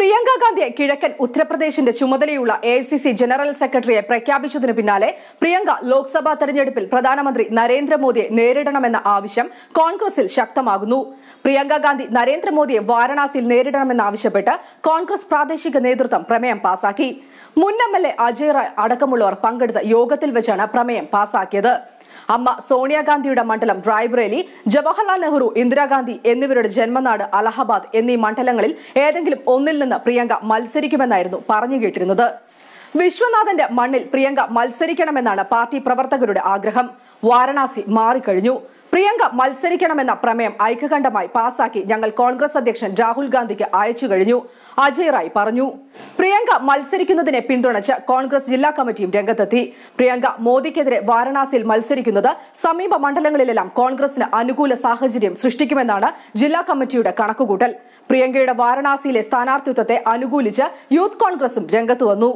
പ്രിയങ്ക ഗാന്ധിയെ കിഴക്കൻ ഉത്തർപ്രദേശിന്റെ ചുമതലയുള്ള AICC ജനറൽ സെക്രട്ടറിയെ പ്രഖ്യാപിച്ചതിനു പിന്നാലെ പ്രിയങ്ക ലോക്സഭാ തെരഞ്ഞെടുപ്പിൽ പ്രധാനമന്ത്രി നരേന്ദ്രമോദിയെ നേരിടണമെന്ന ആവശ്യം കോൺഗ്രസിൽ ശക്തമാകുന്നു. പ്രിയങ്ക ഗാന്ധി നരേന്ദ്രമോദിയെ വാരണാസിയിൽ നേരിടണമെന്നാവശ്യപ്പെട്ട് കോൺഗ്രസ് പ്രാദേശിക നേതൃത്വം പ്രമേയം പാസാക്കി. മുൻ MLA അജയ് റായ് അടക്കമുള്ളവർ പങ്കെടുത്ത യോഗത്തിൽ വെച്ചാണ് പ്രമേയം പാസാക്കിയത്. അമ്മ സോണിയാഗാന്ധിയുടെ മണ്ഡലം റായ്ബറേലി, ജവഹർലാൽ നെഹ്റു, ഇന്ദിരാഗാന്ധി എന്നിവരുടെ ജന്മനാട് അലഹബാദ് എന്നീ മണ്ഡലങ്ങളിൽ ഏതെങ്കിലും ഒന്നിൽ നിന്ന് പ്രിയങ്ക മത്സരിക്കുമെന്നായിരുന്നു പറഞ്ഞുകേട്ടിരുന്നത്. വിശ്വനാഥന്റെ മണ്ണിൽ പ്രിയങ്ക മത്സരിക്കണമെന്നാണ് പാർട്ടി പ്രവർത്തകരുടെ ആഗ്രഹം. വാരണാസി മാറിക്കഴിഞ്ഞു. പ്രിയങ്ക മത്സരിക്കണമെന്ന പ്രമേയം ഐക്യകണ്ഠമായി പാസാക്കി ഞങ്ങൾ കോൺഗ്രസ് അധ്യക്ഷൻ രാഹുൽ ഗാന്ധിക്ക് അയച്ചു കഴിഞ്ഞു, അജയ് റായ് പറഞ്ഞു. പ്രിയങ്ക മത്സരിക്കുന്നതിനെ പിന്തുണച്ച് കോൺഗ്രസ് ജില്ലാ കമ്മിറ്റിയും രംഗത്തെത്തി. പ്രിയങ്ക മോദിക്കെതിരെ വാരണാസിയിൽ മത്സരിക്കുന്നത് സമീപ മണ്ഡലങ്ങളിലെല്ലാം കോൺഗ്രസിന് അനുകൂല സാഹചര്യം സൃഷ്ടിക്കുമെന്നാണ് ജില്ലാ കമ്മിറ്റിയുടെ കണക്കുകൂട്ടൽ. പ്രിയങ്കയുടെ വാരണാസിയിലെ സ്ഥാനാർത്ഥിത്വത്തെ അനുകൂലിച്ച് യൂത്ത് കോൺഗ്രസും രംഗത്ത് വന്നു.